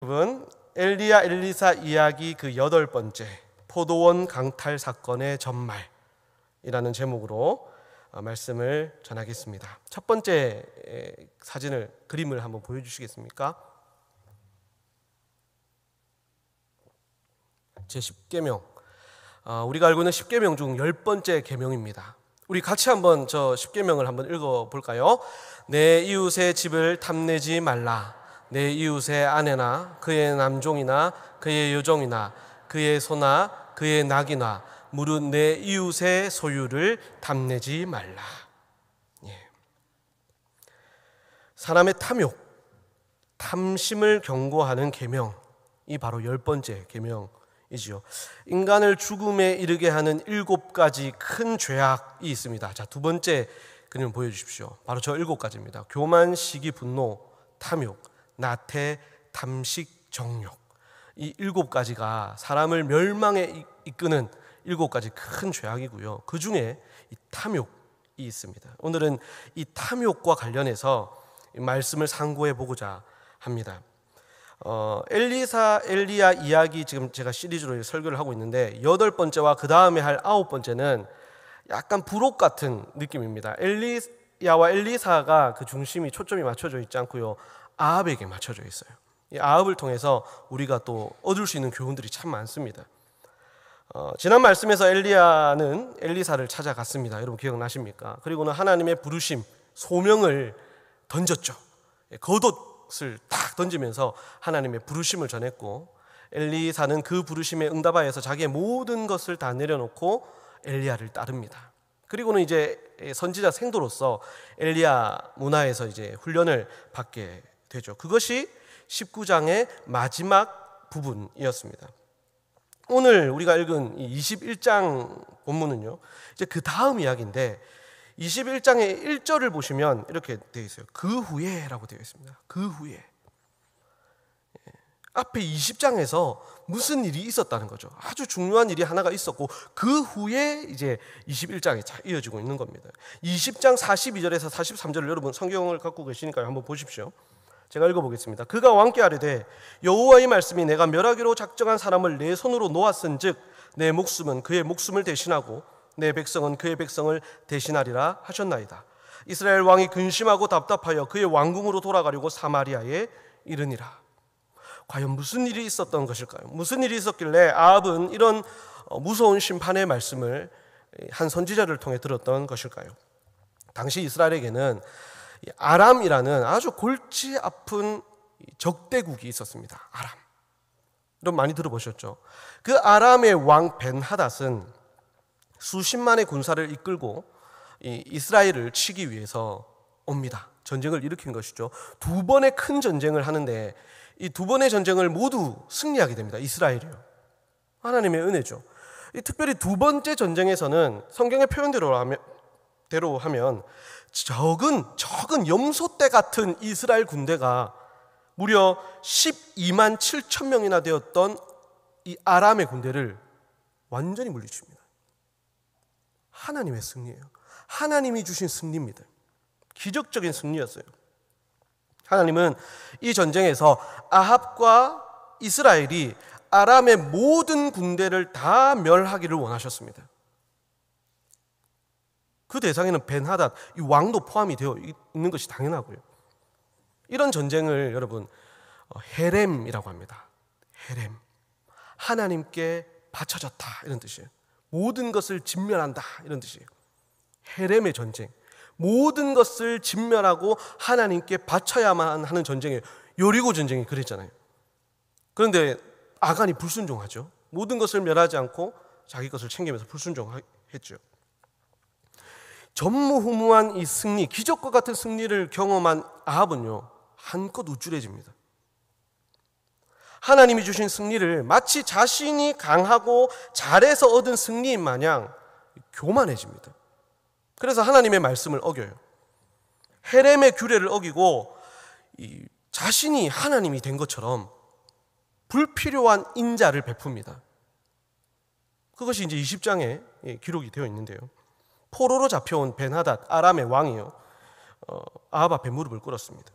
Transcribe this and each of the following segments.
여러분, 엘리야 엘리사 이야기 그 8번째 포도원 강탈 사건의 전말이라는 제목으로 말씀을 전하겠습니다. 첫 번째 그림을 한번 보여주시겠습니까? 제 10계명, 우리가 알고 있는 10계명 중 10번째 계명입니다. 우리 같이 한번 저 10계명을 한번 읽어볼까요? 내 이웃의 집을 탐내지 말라. 내 이웃의 아내나 그의 남종이나 그의 여종이나 그의 소나 그의 낙이나 무릇 내 이웃의 소유를 탐내지 말라. 사람의 탐욕, 탐심을 경고하는 계명이 바로 10번째 계명이지요. 인간을 죽음에 이르게 하는 7가지 큰 죄악이 있습니다. 자, 두 번째 그림 보여주십시오. 바로 저 7가지입니다. 교만, 시기, 분노, 탐욕, 나태, 탐식, 정욕. 이 7가지가 사람을 멸망에 이끄는 7가지 큰 죄악이고요. 그 중에 이 탐욕이 있습니다. 오늘은 이 탐욕과 관련해서 말씀을 상고해 보고자 합니다. 엘리야 이야기 지금 제가 시리즈로 설교를 하고 있는데 8번째와 그 다음에 할 9번째는 약간 부록 같은 느낌입니다. 엘리야와 엘리사가 그 중심이 초점이 맞춰져 있지 않고요, 아합에게 맞춰져 있어요. 이 아합을 통해서 우리가 또 얻을 수 있는 교훈들이 참 많습니다. 지난 말씀에서 엘리야는 엘리사를 찾아갔습니다. 여러분 기억나십니까? 그리고는 하나님의 부르심, 소명을 던졌죠. 겉옷을 딱 던지면서 하나님의 부르심을 전했고, 엘리사는 그 부르심에 응답하여서 자기의 모든 것을 다 내려놓고 엘리야를 따릅니다. 그리고는 이제 선지자 생도로서 엘리야 문화에서 이제 훈련을 받게 되죠. 그것이 19장의 마지막 부분이었습니다. 오늘 우리가 읽은 이 21장 본문은요, 이제 그 다음 이야기인데 21장의 1절을 보시면 이렇게 되어 있어요. 그 후에라고 되어 있습니다. 그 후에. 앞에 20장에서 무슨 일이 있었다는 거죠. 아주 중요한 일이 하나가 있었고 그 후에 이제 21장이 이어지고 있는 겁니다. 20장 42절에서 43절을 여러분 성경을 갖고 계시니까요, 한번 보십시오. 제가 읽어보겠습니다. 그가 왕께 아뢰되 여호와의 말씀이 내가 멸하기로 작정한 사람을 내 손으로 놓았은즉 내 목숨은 그의 목숨을 대신하고 내 백성은 그의 백성을 대신하리라 하셨나이다. 이스라엘 왕이 근심하고 답답하여 그의 왕궁으로 돌아가려고 사마리아에 이르니라. 과연 무슨 일이 있었던 것일까요? 무슨 일이 있었길래 아합은 이런 무서운 심판의 말씀을 한 선지자를 통해 들었던 것일까요? 당시 이스라엘에게는 아람이라는 아주 골치 아픈 적대국이 있었습니다. 아람. 여러분 많이 들어보셨죠? 그 아람의 왕 벤하닷은 수십만의 군사를 이끌고 이스라엘을 치기 위해서 옵니다. 전쟁을 일으킨 것이죠. 2번의 큰 전쟁을 하는데 이 2번의 전쟁을 모두 승리하게 됩니다. 이스라엘이요. 하나님의 은혜죠. 특별히 2번째 전쟁에서는 성경의 표현대로 하면 적은 염소떼 같은 이스라엘 군대가 무려 12만 7천 명이나 되었던 이 아람의 군대를 완전히 물리칩니다. 하나님의 승리예요. 하나님이 주신 승리입니다. 기적적인 승리였어요. 하나님은 이 전쟁에서 아합과 이스라엘이 아람의 모든 군대를 다 멸하기를 원하셨습니다. 그 대상에는 벤하닷, 이 왕도 포함이 되어 있는 것이 당연하고요. 이런 전쟁을 여러분 헤렘이라고 합니다. 헤렘, 하나님께 바쳐졌다 이런 뜻이에요. 모든 것을 진멸한다 이런 뜻이에요. 헤렘의 전쟁, 모든 것을 진멸하고 하나님께 바쳐야만 하는 전쟁이에요. 여리고 전쟁이 그랬잖아요. 그런데 아간이 불순종하죠. 모든 것을 멸하지 않고 자기 것을 챙기면서 불순종했죠. 전무후무한 이 승리, 기적과 같은 승리를 경험한 아합은요, 한껏 우쭐해집니다. 하나님이 주신 승리를 마치 자신이 강하고 잘해서 얻은 승리인 마냥 교만해집니다. 그래서 하나님의 말씀을 어겨요. 헤렘의 규례를 어기고 자신이 하나님이 된 것처럼 불필요한 인자를 베풉니다. 그것이 이제 20장에 기록이 되어 있는데요. 포로로 잡혀온 벤하닷 아람의 왕이요, 아합 앞에 무릎을 꿇었습니다.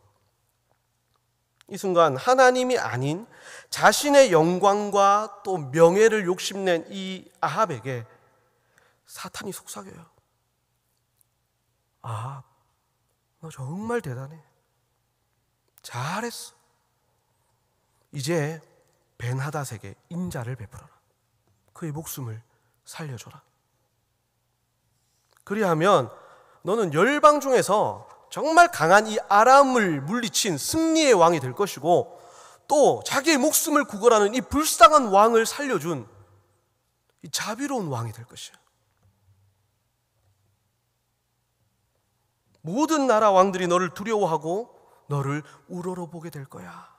이 순간 하나님이 아닌 자신의 영광과 또 명예를 욕심낸 이 아합에게 사탄이 속삭여요. 아합, 너 정말 대단해. 잘했어. 이제 벤하닷에게 인자를 베풀어라. 그의 목숨을 살려줘라. 그리하면 너는 열방 중에서 정말 강한 이 아람을 물리친 승리의 왕이 될 것이고, 또 자기의 목숨을 구걸하는 이 불쌍한 왕을 살려준 이 자비로운 왕이 될 것이야. 모든 나라 왕들이 너를 두려워하고 너를 우러러보게 될 거야.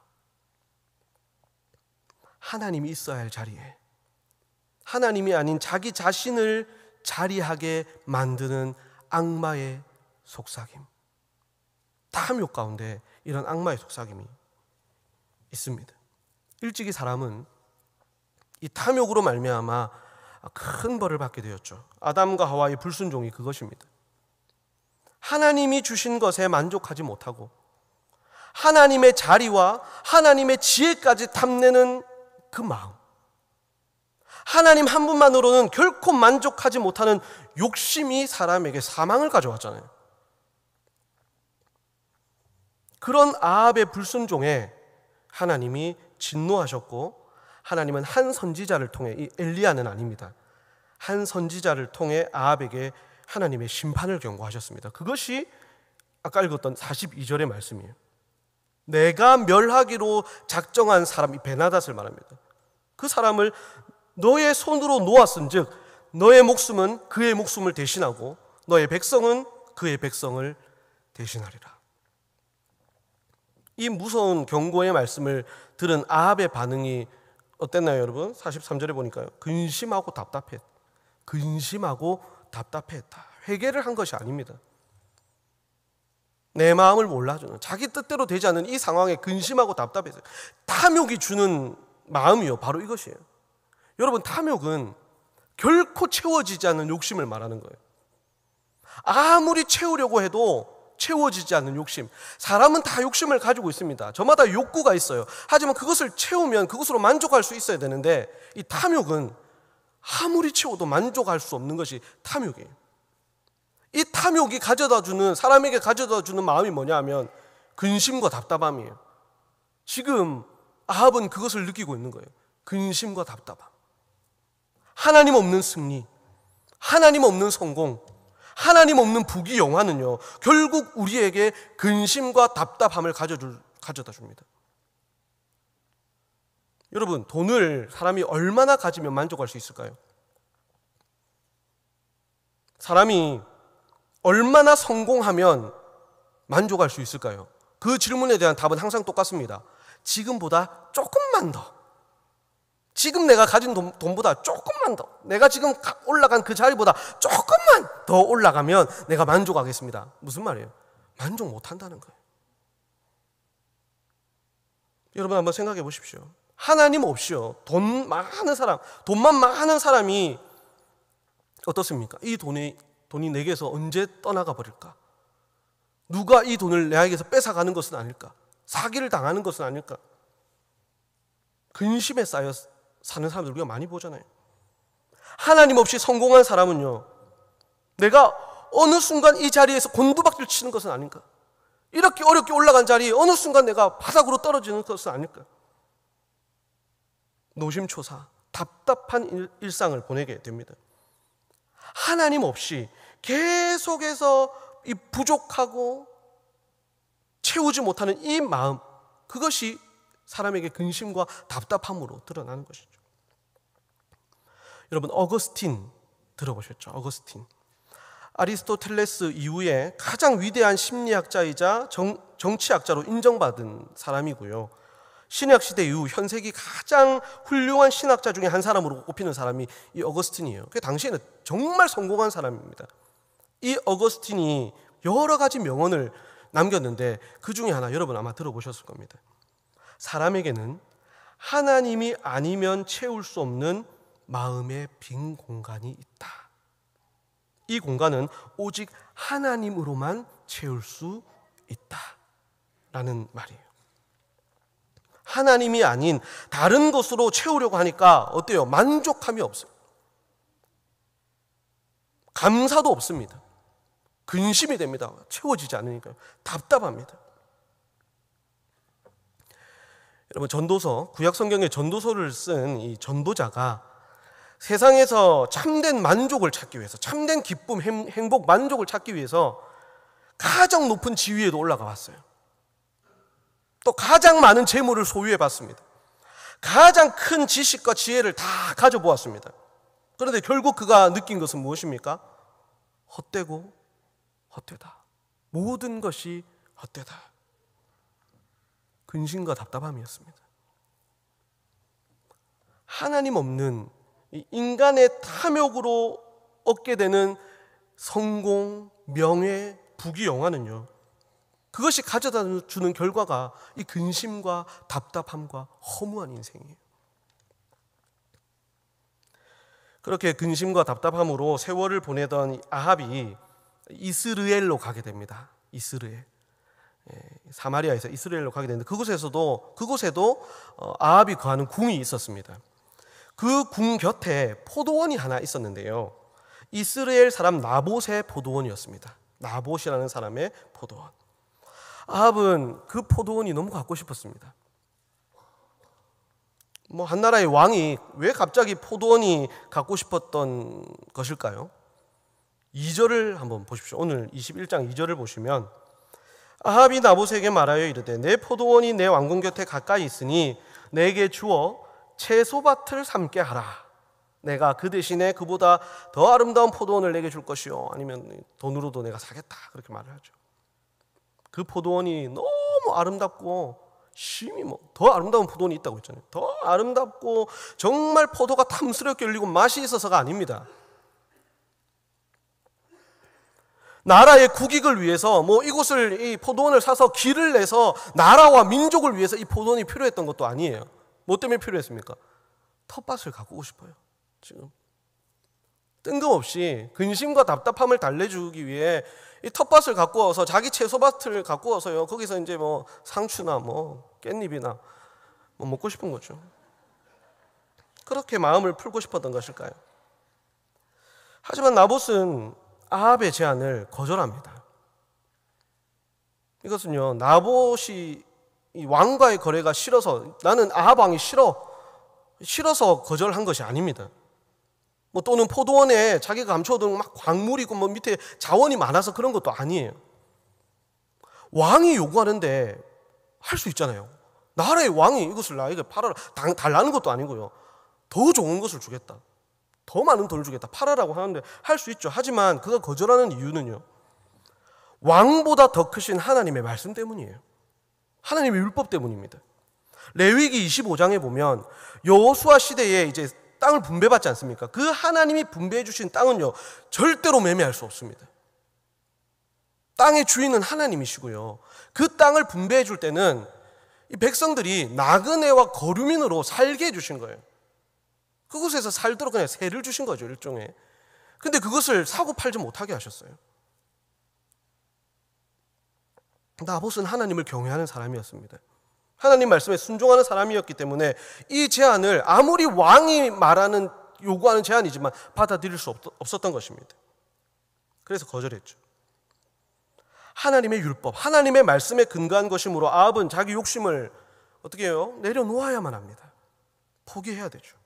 하나님이 있어야 할 자리에 하나님이 아닌 자기 자신을 자리하게 만드는 악마의 속삭임, 탐욕 가운데 이런 악마의 속삭임이 있습니다. 일찍이 사람은 이 탐욕으로 말미암아 큰 벌을 받게 되었죠. 아담과 하와의 불순종이 그것입니다. 하나님이 주신 것에 만족하지 못하고 하나님의 자리와 하나님의 지혜까지 탐내는 그 마음, 하나님 한 분만으로는 결코 만족하지 못하는 욕심이 사람에게 사망을 가져왔잖아요. 그런 아합의 불순종에 하나님이 진노하셨고, 하나님은 한 선지자를 통해, 이 엘리야는 아닙니다, 한 선지자를 통해 아합에게 하나님의 심판을 경고하셨습니다. 그것이 아까 읽었던 42절의 말씀이에요. 내가 멸하기로 작정한 사람이 벤하닷을 말합니다. 그 사람을 너의 손으로 놓았은즉 너의 목숨은 그의 목숨을 대신하고 너의 백성은 그의 백성을 대신하리라. 이 무서운 경고의 말씀을 들은 아합의 반응이 어땠나요, 여러분? 43절에 보니까요, 근심하고 답답했다. 근심하고 답답했다. 회개를 한 것이 아닙니다. 내 마음을 몰라주는, 자기 뜻대로 되지 않는 이 상황에 근심하고 답답했어요. 탐욕이 주는 마음이요, 바로 이것이에요. 여러분, 탐욕은 결코 채워지지 않는 욕심을 말하는 거예요. 아무리 채우려고 해도 채워지지 않는 욕심. 사람은 다 욕심을 가지고 있습니다. 저마다 욕구가 있어요. 하지만 그것을 채우면 그것으로 만족할 수 있어야 되는데, 이 탐욕은 아무리 채워도 만족할 수 없는 것이 탐욕이에요. 이 탐욕이 가져다주는, 사람에게 가져다주는 마음이 뭐냐 하면 근심과 답답함이에요. 지금 아합은 그것을 느끼고 있는 거예요. 근심과 답답함. 하나님 없는 승리, 하나님 없는 성공, 하나님 없는 부귀 영화는요, 결국 우리에게 근심과 답답함을 가져다 줍니다. 여러분, 돈을 사람이 얼마나 가지면 만족할 수 있을까요? 사람이 얼마나 성공하면 만족할 수 있을까요? 그 질문에 대한 답은 항상 똑같습니다. 지금보다 조금만 더, 지금 내가 가진 돈보다 조금만 더, 내가 지금 올라간 그 자리보다 조금만 더 올라가면 내가 만족하겠습니다. 무슨 말이에요? 만족 못한다는 거예요. 여러분 한번 생각해 보십시오. 하나님 없이요, 돈 많은 사람, 돈만 많은 사람이 어떻습니까? 이 돈이 내게서 언제 떠나가 버릴까? 누가 이 돈을 내게서 뺏어가는 것은 아닐까? 사기를 당하는 것은 아닐까? 근심에 쌓여 사는 사람들 우리가 많이 보잖아요. 하나님 없이 성공한 사람은요, 내가 어느 순간 이 자리에서 곤두박질 치는 것은 아닌가? 이렇게 어렵게 올라간 자리에 어느 순간 내가 바닥으로 떨어지는 것은 아닐까? 노심초사, 답답한 일상을 보내게 됩니다. 하나님 없이 계속해서 이 부족하고 채우지 못하는 이 마음, 그것이 사람에게 근심과 답답함으로 드러나는 것이죠. 여러분, 어거스틴 들어보셨죠? 어거스틴. 아리스토텔레스 이후에 가장 위대한 심리학자이자 정치학자로 인정받은 사람이고요. 신약 시대 이후 현세기 가장 훌륭한 신학자 중에 한 사람으로 꼽히는 사람이 이 어거스틴이에요. 그 당시에는 정말 성공한 사람입니다. 이 어거스틴이 여러 가지 명언을 남겼는데 그 중에 하나 여러분 아마 들어보셨을 겁니다. 사람에게는 하나님이 아니면 채울 수 없는 마음의 빈 공간이 있다. 이 공간은 오직 하나님으로만 채울 수 있다 라는 말이에요. 하나님이 아닌 다른 것으로 채우려고 하니까 어때요? 만족함이 없어요. 감사도 없습니다. 근심이 됩니다. 채워지지 않으니까요. 답답합니다. 여러분, 전도서, 구약성경의 전도서를 쓴 이 전도자가 세상에서 참된 만족을 찾기 위해서, 참된 기쁨, 행복, 만족을 찾기 위해서 가장 높은 지위에도 올라가 봤어요. 또 가장 많은 재물을 소유해 봤습니다. 가장 큰 지식과 지혜를 다 가져보았습니다. 그런데 결국 그가 느낀 것은 무엇입니까? 헛되고 헛되다. 모든 것이 헛되다. 근심과 답답함이었습니다. 하나님 없는 인간의 탐욕으로 얻게 되는 성공, 명예, 부귀, 영화는요, 그것이 가져다 주는 결과가 이 근심과 답답함과 허무한 인생이에요. 그렇게 근심과 답답함으로 세월을 보내던 아합이 이스르엘로 가게 됩니다. 이스르엘. 사마리아에서 이스라엘로 가게 되는데 그곳에도 아합이 거하는 궁이 있었습니다. 그 궁 곁에 포도원이 하나 있었는데요, 이스라엘 사람 나봇의 포도원이었습니다. 나봇이라는 사람의 포도원. 아합은 그 포도원이 너무 갖고 싶었습니다. 한 나라의 왕이 왜 갑자기 포도원이 갖고 싶었던 것일까요? 2절을 한번 보십시오. 오늘 21장 2절을 보시면, 아합이 나봇에게 말하여 이르되 내 포도원이 내 왕궁 곁에 가까이 있으니 내게 주어 채소밭을 삼게 하라. 내가 그 대신에 그보다 더 아름다운 포도원을 내게 줄 것이요, 아니면 돈으로도 내가 사겠다, 그렇게 말을 하죠. 그 포도원이 너무 아름답고, 심히 더 아름다운 포도원이 있다고 했잖아요. 더 아름답고 정말 포도가 탐스럽게 열리고 맛이 있어서가 아닙니다. 나라의 국익을 위해서 이곳을, 이 포도원을 사서 길을 내서 나라와 민족을 위해서 이 포도원이 필요했던 것도 아니에요. 뭐 때문에 필요했습니까? 텃밭을 가꾸고 싶어요. 지금 뜬금없이 근심과 답답함을 달래주기 위해 이 텃밭을 가꾸어서, 자기 채소밭을 가꾸어서요, 거기서 이제 상추나 깻잎이나 먹고 싶은 거죠. 그렇게 마음을 풀고 싶었던 것일까요? 하지만 나봇은 아합의 제안을 거절합니다. 이것은요, 나봇이 이 왕과의 거래가 싫어서, 나는 아합 왕이 싫어서 거절한 것이 아닙니다. 또는 포도원에 자기가 감춰둔 막 광물이 있고 밑에 자원이 많아서 그런 것도 아니에요. 왕이 요구하는데 할 수 있잖아요. 나라의 왕이 이것을 나에게 팔아라, 달라는 것도 아니고요, 더 좋은 것을 주겠다, 더 많은 돈을 주겠다, 팔아라고 하는데 할 수 있죠. 하지만 그가 거절하는 이유는요, 왕보다 더 크신 하나님의 말씀 때문이에요. 하나님의 율법 때문입니다. 레위기 25장에 보면 여호수아 시대에 이제 땅을 분배받지 않습니까? 그 하나님이 분배해 주신 땅은요, 절대로 매매할 수 없습니다. 땅의 주인은 하나님이시고요, 그 땅을 분배해 줄 때는 이 백성들이 나그네와 거류민으로 살게 해주신 거예요. 그곳에서 살도록 그냥 세를 주신 거죠, 일종의. 근데 그것을 사고 팔지 못하게 하셨어요. 나봇은 하나님을 경외하는 사람이었습니다. 하나님 말씀에 순종하는 사람이었기 때문에 이 제안을 아무리 왕이 요구하는 제안이지만 받아들일 수 없었던 것입니다. 그래서 거절했죠. 하나님의 율법, 하나님의 말씀에 근거한 것이므로 아합은 자기 욕심을 어떻게 해요? 내려놓아야만 합니다. 포기해야 되죠.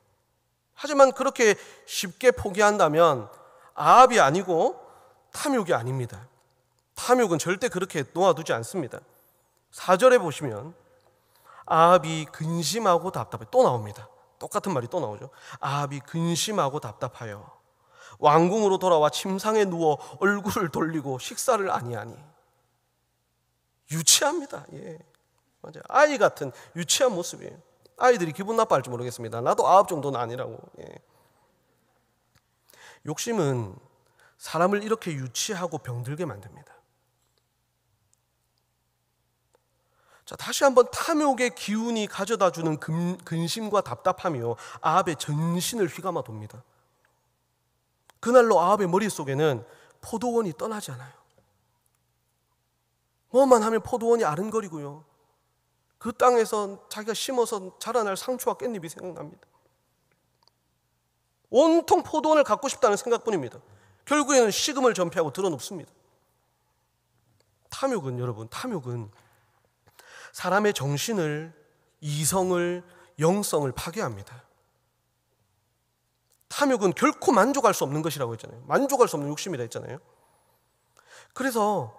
하지만 그렇게 쉽게 포기한다면 아합이 아니고 탐욕이 아닙니다. 탐욕은 절대 그렇게 놓아두지 않습니다. 4절에 보시면 아합이 근심하고 답답해, 또 나옵니다. 똑같은 말이 또 나오죠. 아합이 근심하고 답답하여 왕궁으로 돌아와 침상에 누워 얼굴을 돌리고 식사를 아니하니. 유치합니다. 예, 맞아요. 아이 같은 유치한 모습이에요. 아이들이 기분 나빠할지 모르겠습니다. 나도 아합 정도는 아니라고. 예. 욕심은 사람을 이렇게 유치하고 병들게 만듭니다. 자, 다시 한번 탐욕의 기운이 가져다주는 근심과 답답함이요, 아합의 전신을 휘감아 돕니다. 그날로 아합의 머릿속에는 포도원이 떠나지 않아요. 뭐만 하면 포도원이 아른거리고요, 그 땅에서 자기가 심어서 자라날 상추와 깻잎이 생각납니다. 온통 포도원을 갖고 싶다는 생각뿐입니다. 결국에는 식음을 전폐하고 드러눕습니다. 탐욕은 여러분, 탐욕은 사람의 정신을, 이성을, 영성을 파괴합니다. 탐욕은 결코 만족할 수 없는 것이라고 했잖아요. 만족할 수 없는 욕심이라 했잖아요. 그래서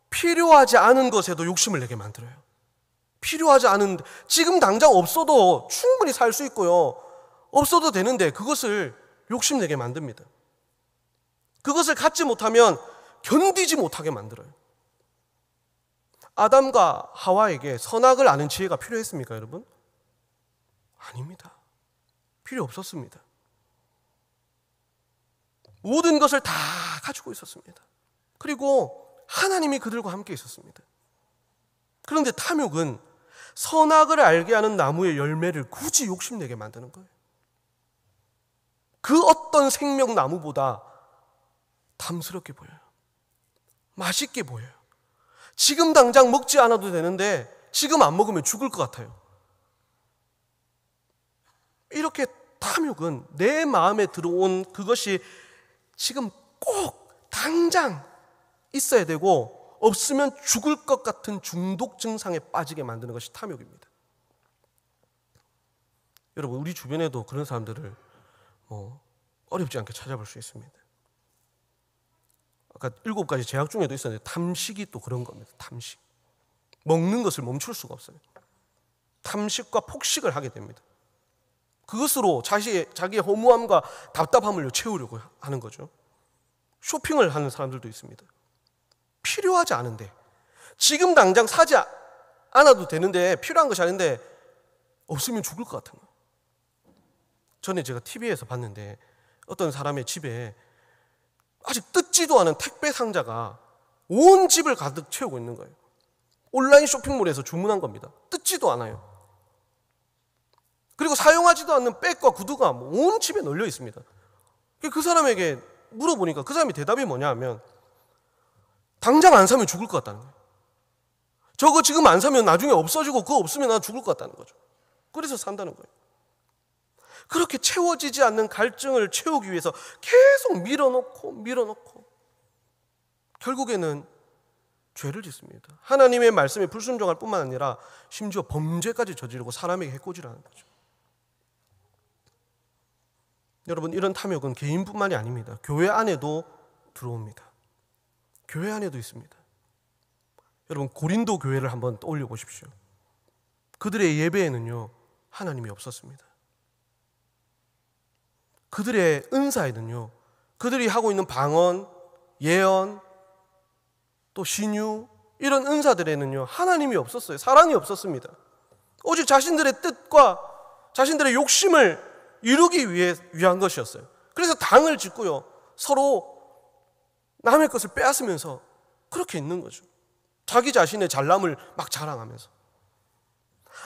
필요하지 않은 것에도 욕심을 내게 만들어요. 필요하지 않은, 지금 당장 없어도 충분히 살 수 있고요, 없어도 되는데 그것을 욕심내게 만듭니다. 그것을 갖지 못하면 견디지 못하게 만들어요. 아담과 하와에게 선악을 아는 지혜가 필요했습니까, 여러분? 아닙니다. 필요 없었습니다. 모든 것을 다 가지고 있었습니다. 그리고 하나님이 그들과 함께 있었습니다. 그런데 탐욕은 선악을 알게 하는 나무의 열매를 굳이 욕심내게 만드는 거예요. 그 어떤 생명나무보다 탐스럽게 보여요. 맛있게 보여요. 지금 당장 먹지 않아도 되는데 지금 안 먹으면 죽을 것 같아요. 이렇게 탐욕은 내 마음에 들어온 그것이 지금 꼭 당장 있어야 되고 없으면 죽을 것 같은 중독 증상에 빠지게 만드는 것이 탐욕입니다. 여러분, 우리 주변에도 그런 사람들을 어렵지 않게 찾아볼 수 있습니다. 아까 7가지 죄악 중에도 있었는데 탐식이 또 그런 겁니다. 탐식. 먹는 것을 멈출 수가 없어요. 탐식과 폭식을 하게 됩니다. 그것으로 자기의 허무함과 답답함을 채우려고 하는 거죠. 쇼핑을 하는 사람들도 있습니다. 필요하지 않은데, 지금 당장 사지 않아도 되는데, 필요한 것이 아닌데 없으면 죽을 것 같은 거예요. 전에 제가 TV에서 봤는데 어떤 사람의 집에 아직 뜯지도 않은 택배 상자가 온 집을 가득 채우고 있는 거예요. 온라인 쇼핑몰에서 주문한 겁니다. 뜯지도 않아요. 그리고 사용하지도 않는 백과 구두가 온 집에 널려 있습니다. 그 사람에게 물어보니까 그 사람의 대답이 뭐냐 하면, 당장 안 사면 죽을 것 같다는 거예요. 저거 지금 안 사면 나중에 없어지고 그거 없으면 나 죽을 것 같다는 거죠. 그래서 산다는 거예요. 그렇게 채워지지 않는 갈증을 채우기 위해서 계속 밀어놓고 결국에는 죄를 짓습니다. 하나님의 말씀에 불순종할 뿐만 아니라 심지어 범죄까지 저지르고 사람에게 해코지라는 거죠. 여러분, 이런 탐욕은 개인뿐만이 아닙니다. 교회 안에도 들어옵니다. 교회 안에도 있습니다. 여러분, 고린도 교회를 한번 떠올려 보십시오. 그들의 예배에는요, 하나님이 없었습니다. 그들의 은사에는요, 그들이 하고 있는 방언, 예언, 또 신유, 이런 은사들에는요, 하나님이 없었어요. 사랑이 없었습니다. 오직 자신들의 뜻과 자신들의 욕심을 이루기 위한 것이었어요. 그래서 당을 짓고요, 서로 남의 것을 빼앗으면서 그렇게 있는 거죠. 자기 자신의 잘남을 막 자랑하면서.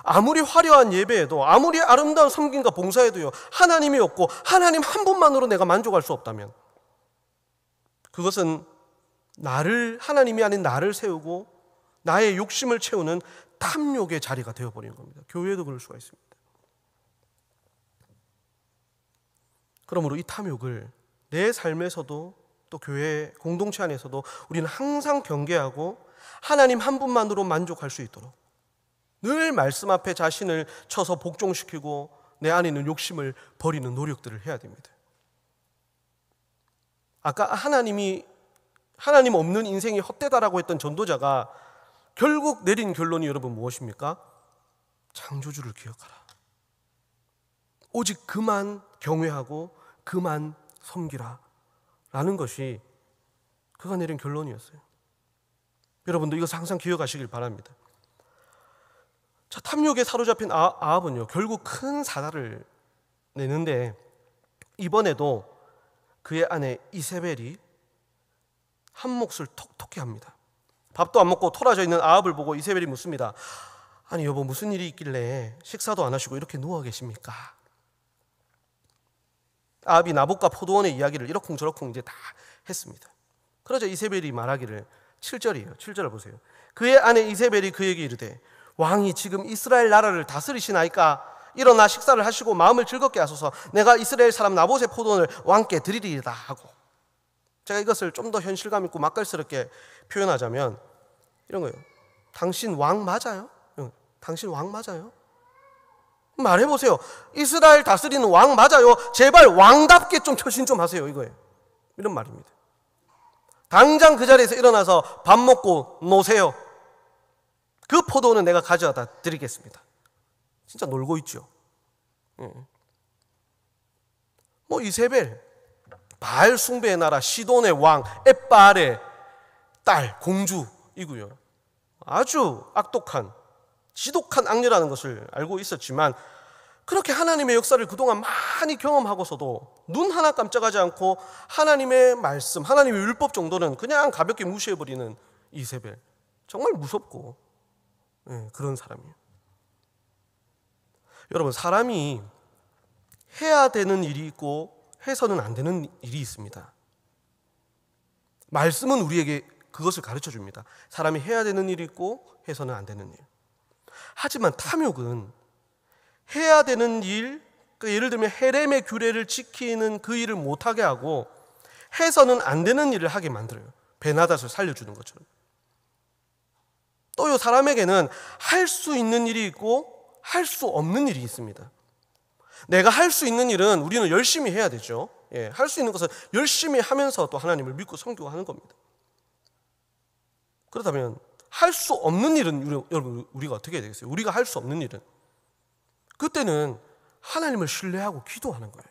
아무리 화려한 예배에도, 아무리 아름다운 섬김과 봉사에도요, 하나님이 없고 하나님 한 분만으로 내가 만족할 수 없다면 그것은 하나님이 아닌 나를 세우고 나의 욕심을 채우는 탐욕의 자리가 되어버리는 겁니다. 교회도 그럴 수가 있습니다. 그러므로 이 탐욕을 내 삶에서도 또 교회 공동체 안에서도 우리는 항상 경계하고 하나님 한 분만으로 만족할 수 있도록 늘 말씀 앞에 자신을 쳐서 복종시키고 내 안에 있는 욕심을 버리는 노력들을 해야 됩니다. 아까 하나님 없는 인생이 헛되다라고 했던 전도자가 결국 내린 결론이 여러분 무엇입니까? 창조주를 기억하라. 오직 그만 경외하고 그만 섬기라 라는 것이 그가 내린 결론이었어요. 여러분도 이것을 항상 기억하시길 바랍니다. 자, 탐욕에 사로잡힌 아합은요, 결국 큰 사달을 내는데 이번에도 그의 아내 이세벨이 한 몫을 톡톡히 합니다. 밥도 안 먹고 토라져 있는 아합을 보고 이세벨이 묻습니다. 아니 여보, 무슨 일이 있길래 식사도 안 하시고 이렇게 누워 계십니까? 아합이 나봇과 포도원의 이야기를 이러쿵저러쿵 이제 다 했습니다. 그러자 이세벨이 말하기를 7절이에요. 7절을 보세요. 그의 아내 이세벨이 그에게 이르되 왕이 지금 이스라엘 나라를 다스리시나이까 일어나 식사를 하시고 마음을 즐겁게 하소서. 내가 이스라엘 사람 나봇의 포도원을 왕께 드리리이다 하고. 제가 이것을 좀 더 현실감 있고 맛깔스럽게 표현하자면 이런 거예요. 당신 왕 맞아요? 당신 왕 맞아요? 말해보세요. 이스라엘 다스리는 왕 맞아요? 제발 왕답게 좀 처신 좀 하세요, 이거예요. 이런 말입니다. 당장 그 자리에서 일어나서 밥 먹고 노세요. 그 포도는 내가 가져다 드리겠습니다. 진짜 놀고 있죠. 뭐 이세벨, 바알 숭배의 나라 시돈의 왕 엣바알의 딸 공주이고요. 아주 악독한 지독한 악녀라는 것을 알고 있었지만 그렇게 하나님의 역사를 그동안 많이 경험하고서도 눈 하나 깜짝하지 않고 하나님의 말씀, 하나님의 율법 정도는 그냥 가볍게 무시해버리는 이세벨. 정말 무섭고 그런 사람이에요. 여러분, 사람이 해야 되는 일이 있고 해서는 안 되는 일이 있습니다. 말씀은 우리에게 그것을 가르쳐 줍니다. 사람이 해야 되는 일이 있고 해서는 안 되는 일. 하지만 탐욕은 해야 되는 일, 예를 들면 헤렘의 규례를 지키는 그 일을 못하게 하고 해서는 안 되는 일을 하게 만들어요. 베나닷을 살려주는 것처럼. 또요, 사람에게는 할 수 있는 일이 있고 할 수 없는 일이 있습니다. 내가 할 수 있는 일은 우리는 열심히 해야 되죠. 할 수 있는 것은 열심히 하면서 또 하나님을 믿고 섬기고 하는 겁니다. 그렇다면 할 수 없는 일은 여러분 우리가 어떻게 해야 되겠어요? 우리가 할 수 없는 일은 그때는 하나님을 신뢰하고 기도하는 거예요.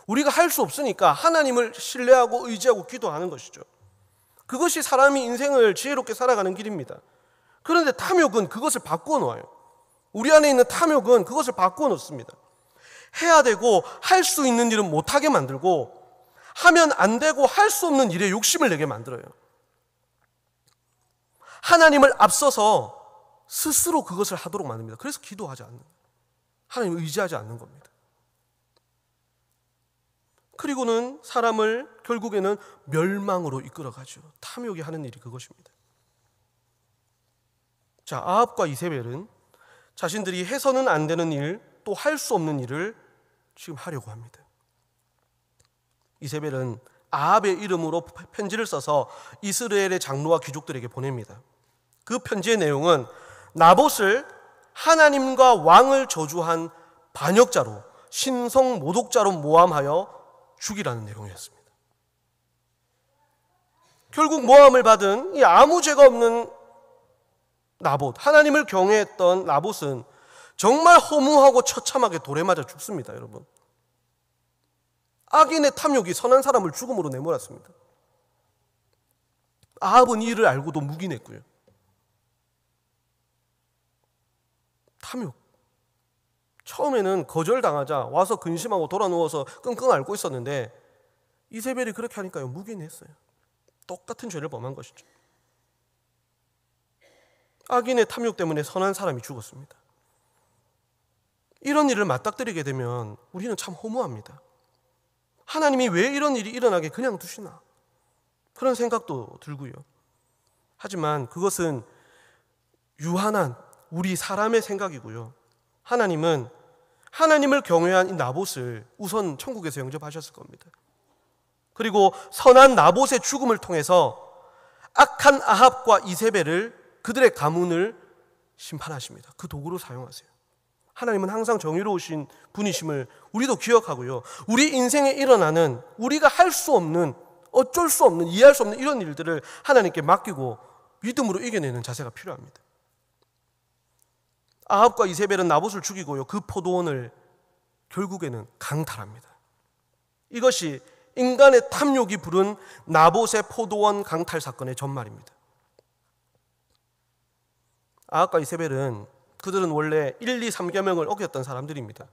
우리가 할 수 없으니까 하나님을 신뢰하고 의지하고 기도하는 것이죠. 그것이 사람이 인생을 지혜롭게 살아가는 길입니다. 그런데 탐욕은 그것을 바꾸어 놓아요. 우리 안에 있는 탐욕은 그것을 바꾸어 놓습니다. 해야 되고 할 수 있는 일은 못하게 만들고 하면 안 되고 할 수 없는 일에 욕심을 내게 만들어요. 하나님을 앞서서 스스로 그것을 하도록 만듭니다. 그래서 기도하지 않는 거예요. 하나님을 의지하지 않는 겁니다. 그리고는 사람을 결국에는 멸망으로 이끌어가죠. 탐욕이 하는 일이 그것입니다. 자, 아합과 이세벨은 자신들이 해서는 안 되는 일, 또 할 수 없는 일을 지금 하려고 합니다. 이세벨은 아합의 이름으로 편지를 써서 이스라엘의 장로와 귀족들에게 보냅니다. 그 편지의 내용은 나봇을 하나님과 왕을 저주한 반역자로, 신성 모독자로 모함하여 죽이라는 내용이었습니다. 결국 모함을 받은 이 아무 죄가 없는 나봇, 하나님을 경외했던 나봇은 정말 허무하고 처참하게 돌에 맞아 죽습니다, 여러분. 악인의 탐욕이 선한 사람을 죽음으로 내몰았습니다. 아합은 이를 알고도 묵인했고요. 탐욕. 처음에는 거절당하자 와서 근심하고 돌아 누워서 끙끙 앓고 있었는데 이세벨이 그렇게 하니까요, 묵인했어요. 똑같은 죄를 범한 것이죠. 악인의 탐욕 때문에 선한 사람이 죽었습니다. 이런 일을 맞닥뜨리게 되면 우리는 참 허무합니다. 하나님이 왜 이런 일이 일어나게 그냥 두시나? 그런 생각도 들고요. 하지만 그것은 유한한 우리 사람의 생각이고요. 하나님은 하나님을 경외한 이 나봇을 우선 천국에서 영접하셨을 겁니다. 그리고 선한 나봇의 죽음을 통해서 악한 아합과 이세벨을 그들의 가문을 심판하십니다. 그 도구로 사용하세요. 하나님은 항상 정의로우신 분이심을 우리도 기억하고요. 우리 인생에 일어나는 우리가 할 수 없는, 어쩔 수 없는, 이해할 수 없는 이런 일들을 하나님께 맡기고 믿음으로 이겨내는 자세가 필요합니다. 아합과 이세벨은 나봇을 죽이고요. 그 포도원을 결국에는 강탈합니다. 이것이 인간의 탐욕이 부른 나봇의 포도원 강탈 사건의 전말입니다. 아합과 이세벨은 그들은 원래 1, 2, 3계명을 어겼던 사람들입니다.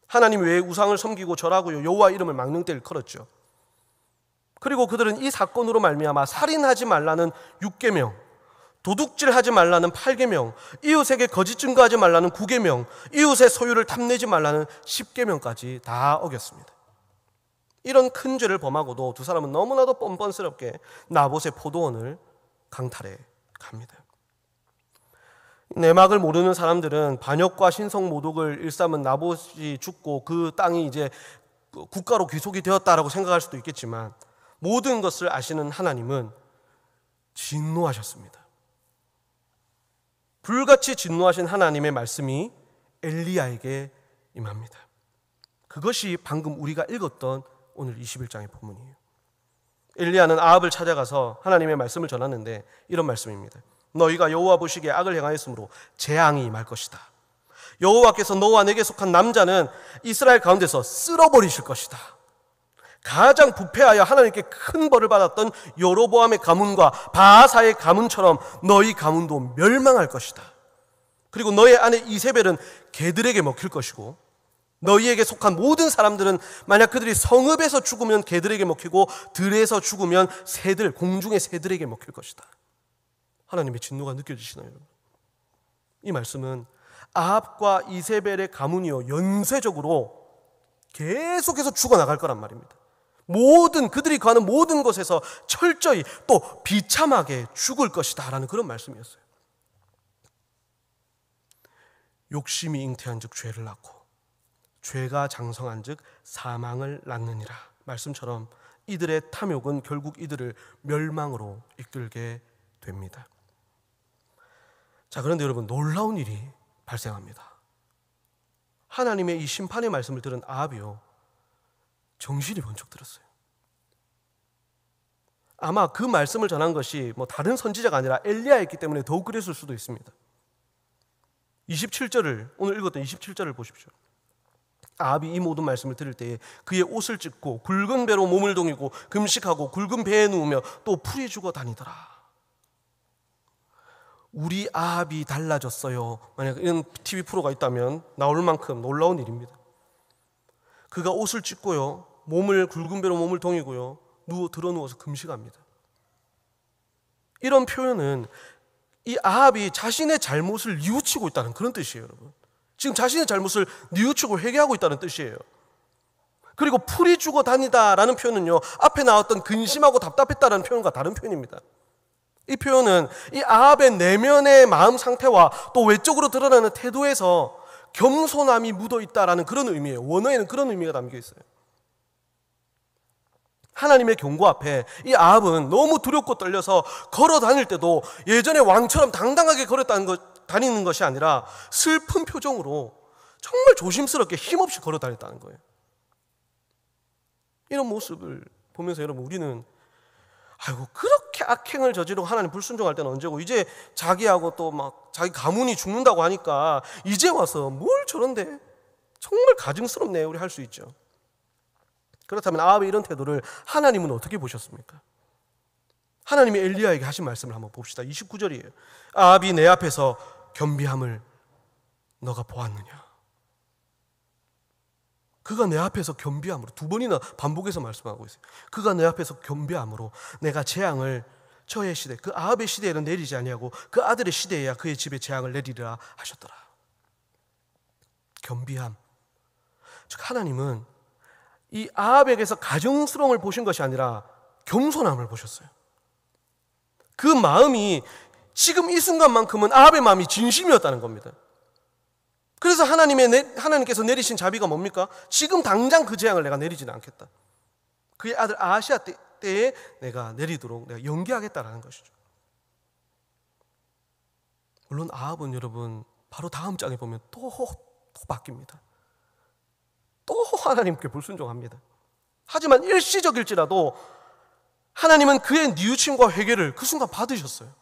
하나님 외에 우상을 섬기고 절하고요, 여호와 이름을 망령되이 걸었죠. 그리고 그들은 이 사건으로 말미암아 살인하지 말라는 6계명, 도둑질하지 말라는 8계명, 이웃에게 거짓 증거하지 말라는 9계명, 이웃의 소유를 탐내지 말라는 10계명까지 다 어겼습니다. 이런 큰 죄를 범하고도 두 사람은 너무나도 뻔뻔스럽게 나봇의 포도원을 강탈해 갑니다. 내막을 모르는 사람들은 반역과 신성 모독을 일삼은 나봇이 죽고 그 땅이 이제 국가로 귀속이 되었다라고 생각할 수도 있겠지만, 모든 것을 아시는 하나님은 진노하셨습니다. 불같이 진노하신 하나님의 말씀이 엘리야에게 임합니다. 그것이 방금 우리가 읽었던 오늘 21장의 본문이에요. 엘리야는 아합을 찾아가서 하나님의 말씀을 전하는데 이런 말씀입니다. 너희가 여호와 보시기에 악을 행하였으므로 재앙이 임할 것이다. 여호와께서 너와 내게 속한 남자는 이스라엘 가운데서 쓸어버리실 것이다. 가장 부패하여 하나님께 큰 벌을 받았던 여로보암의 가문과 바하사의 가문처럼 너희 가문도 멸망할 것이다. 그리고 너의 아내 이세벨은 개들에게 먹힐 것이고, 너희에게 속한 모든 사람들은 만약 그들이 성읍에서 죽으면 개들에게 먹히고 들에서 죽으면 새들, 공중의 새들에게 먹힐 것이다. 하나님의 진노가 느껴지시나요, 여러분? 이 말씀은 아합과 이세벨의 가문이요, 연쇄적으로 계속해서 죽어나갈 거란 말입니다. 모든 그들이 가는 모든 곳에서 철저히 또 비참하게 죽을 것이다 라는 그런 말씀이었어요. 욕심이 잉태한 즉 죄를 낳고 죄가 장성한 즉 사망을 낳느니라 말씀처럼 이들의 탐욕은 결국 이들을 멸망으로 이끌게 됩니다. 자, 그런데 여러분, 놀라운 일이 발생합니다. 하나님의 이 심판의 말씀을 들은 아합이요, 정신이 번쩍 들었어요. 아마 그 말씀을 전한 것이 다른 선지자가 아니라 엘리야였기 때문에 더욱 그랬을 수도 있습니다. 27절을, 오늘 읽었던 27절을 보십시오. 아합이 이 모든 말씀을 들을 때에 그의 옷을 찢고 굵은 배로 몸을 동이고 금식하고 굵은 배에 누우며 또 풀이 죽어 다니더라. 우리 아합이 달라졌어요. 만약 이런 TV 프로가 있다면 나올 만큼 놀라운 일입니다. 그가 옷을 찢고요, 몸을 굵은 배로 몸을 동이고요, 드러 누워서 금식합니다. 이런 표현은 이 아합이 자신의 잘못을 뉘우치고 있다는 그런 뜻이에요, 여러분. 지금 자신의 잘못을 뉘우치고 회개하고 있다는 뜻이에요. 그리고 풀이 죽어 다니다라는 표현은요, 앞에 나왔던 근심하고 답답했다라는 표현과 다른 표현입니다. 이 표현은 이 아합의 내면의 마음 상태와 또 외적으로 드러나는 태도에서 겸손함이 묻어있다라는 그런 의미예요. 원어에는 그런 의미가 담겨 있어요. 하나님의 경고 앞에 이 아합은 너무 두렵고 떨려서 걸어 다닐 때도 예전에 왕처럼 당당하게 다니는 것이 아니라 슬픈 표정으로 정말 조심스럽게 힘없이 걸어 다녔다는 거예요. 이런 모습을 보면서 여러분, 우리는 아이고, 그렇게 악행을 저지르고 하나님 불순종할 때는 언제고, 이제 자기하고 또 자기 가문이 죽는다고 하니까 이제 와서 뭘 저런데, 정말 가증스럽네 우리 할 수 있죠. 그렇다면 아합의 이런 태도를 하나님은 어떻게 보셨습니까? 하나님이 엘리야에게 하신 말씀을 한번 봅시다. 29절이에요. 아합이 내 앞에서 겸비함을 너가 보았느냐. 그가 내 앞에서 겸비함으로, 두 번이나 반복해서 말씀하고 있어요. 그가 내 앞에서 겸비함으로 내가 재앙을 저의 시대, 그 아합의 시대에는 내리지 아니하고 그 아들의 시대에야 그의 집에 재앙을 내리리라 하셨더라. 겸비함. 즉 하나님은 이 아합에게서 가증스러움을 보신 것이 아니라 겸손함을 보셨어요. 그 마음이 지금 이 순간만큼은 아합의 마음이 진심이었다는 겁니다. 그래서 하나님께서 내리신 자비가 뭡니까? 지금 당장 그 재앙을 내가 내리지는 않겠다. 그의 아들 아하시아 때에 내가 내리도록 내가 연기하겠다라는 것이죠. 물론 아합은 여러분 바로 다음 장에 보면 또 바뀝니다. 또 하나님께 불순종합니다. 하지만 일시적일지라도 하나님은 그의 뉘우침과 회개를 그 순간 받으셨어요.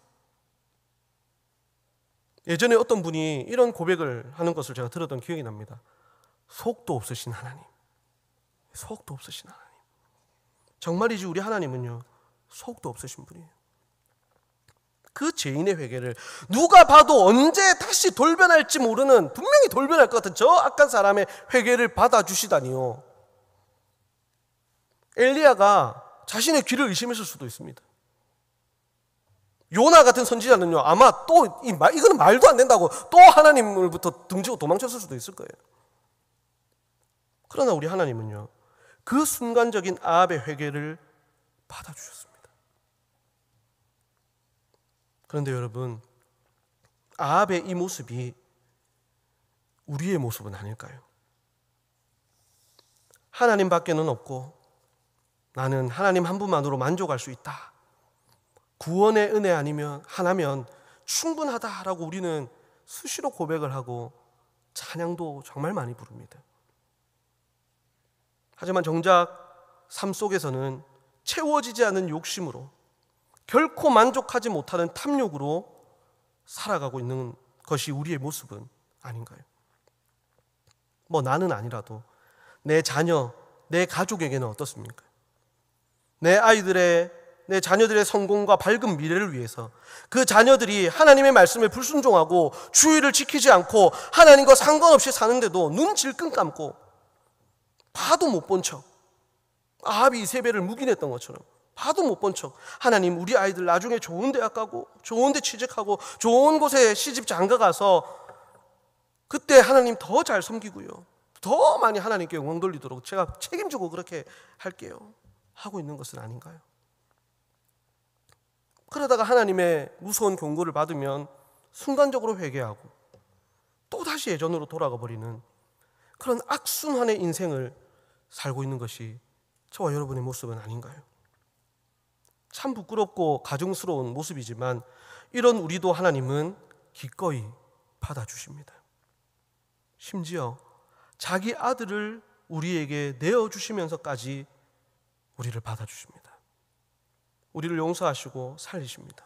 예전에 어떤 분이 이런 고백을 하는 것을 제가 들었던 기억이 납니다. 속도 없으신 하나님. 속도 없으신 하나님. 정말이지 우리 하나님은요, 속도 없으신 분이에요. 그 죄인의 회개를 누가 봐도 언제 다시 돌변할지 모르는, 분명히 돌변할 것 같은 저 악한 사람의 회개를 받아주시다니요. 엘리야가 자신의 귀를 의심했을 수도 있습니다. 요나 같은 선지자는요, 아마 또 이거는 말도 안 된다고 또 하나님으로부터 등지고 도망쳤을 수도 있을 거예요. 그러나 우리 하나님은요, 그 순간적인 아합의 회개를 받아주셨습니다. 그런데 여러분, 아합의 이 모습이 우리의 모습은 아닐까요? 하나님 밖에는 없고 나는 하나님 한 분만으로 만족할 수 있다. 구원의 은혜 아니면 하나면 충분하다라고 우리는 수시로 고백을 하고 찬양도 정말 많이 부릅니다. 하지만 정작 삶 속에서는 채워지지 않은 욕심으로 결코 만족하지 못하는 탐욕으로 살아가고 있는 것이 우리의 모습은 아닌가요? 나는 아니라도 내 자녀, 내 가족에게는 어떻습니까? 내 자녀들의 성공과 밝은 미래를 위해서 그 자녀들이 하나님의 말씀에 불순종하고 주의를 지키지 않고 하나님과 상관없이 사는데도 눈 질끈 감고 봐도 못 본 척, 아합이 이세벨을 묵인했던 것처럼 봐도 못 본 척, 하나님 우리 아이들 나중에 좋은 대학 가고 좋은 데 취직하고 좋은 곳에 시집 장가 가서 그때 하나님 더 잘 섬기고요, 더 많이 하나님께 영광 돌리도록 제가 책임지고 그렇게 할게요 하고 있는 것은 아닌가요? 그러다가 하나님의 무서운 경고를 받으면 순간적으로 회개하고 또다시 예전으로 돌아가 버리는 그런 악순환의 인생을 살고 있는 것이 저와 여러분의 모습은 아닌가요? 참 부끄럽고 가증스러운 모습이지만 이런 우리도 하나님은 기꺼이 받아주십니다. 심지어 자기 아들을 우리에게 내어주시면서까지 우리를 받아주십니다. 우리를 용서하시고 살리십니다.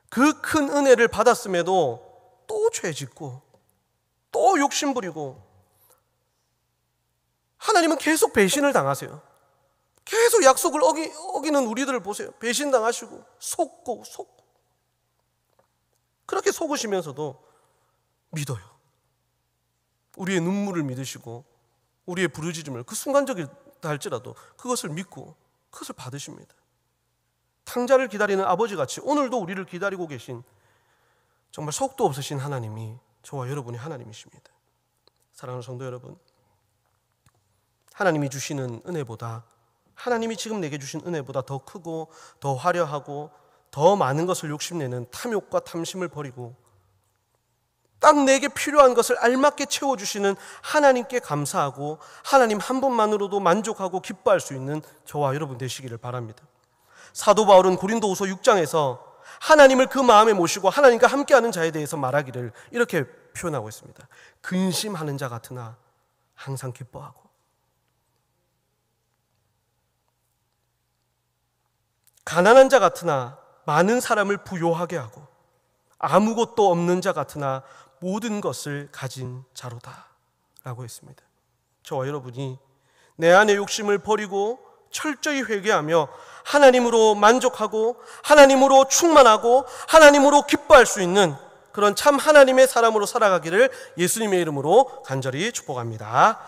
그 큰 은혜를 받았음에도 또 죄 짓고 또 욕심 부리고 하나님은 계속 배신을 당하세요. 계속 약속을 어기는 우리들을 보세요. 배신당하시고 속고 그렇게 속으시면서도 믿어요. 우리의 눈물을 믿으시고 우리의 부르짖음을 그 순간적이다 할지라도 그것을 믿고 그것을 받으십니다. 탕자를 기다리는 아버지같이 오늘도 우리를 기다리고 계신 정말 속도 없으신 하나님이 저와 여러분의 하나님이십니다. 사랑하는 성도 여러분, 하나님이 주시는 은혜보다, 하나님이 지금 내게 주신 은혜보다 더 크고 더 화려하고 더 많은 것을 욕심내는 탐욕과 탐심을 버리고 딱 내게 필요한 것을 알맞게 채워주시는 하나님께 감사하고 하나님 한 분만으로도 만족하고 기뻐할 수 있는 저와 여러분 되시기를 바랍니다. 사도 바울은 고린도후서 6장에서 하나님을 그 마음에 모시고 하나님과 함께하는 자에 대해서 말하기를 이렇게 표현하고 있습니다. 근심하는 자 같으나 항상 기뻐하고, 가난한 자 같으나 많은 사람을 부요하게 하고, 아무것도 없는 자 같으나 모든 것을 가진 자로다 라고 했습니다. 저와 여러분이 내 안의 욕심을 버리고 철저히 회개하며 하나님으로 만족하고 하나님으로 충만하고 하나님으로 기뻐할 수 있는 그런 참 하나님의 사람으로 살아가기를 예수님의 이름으로 간절히 축복합니다.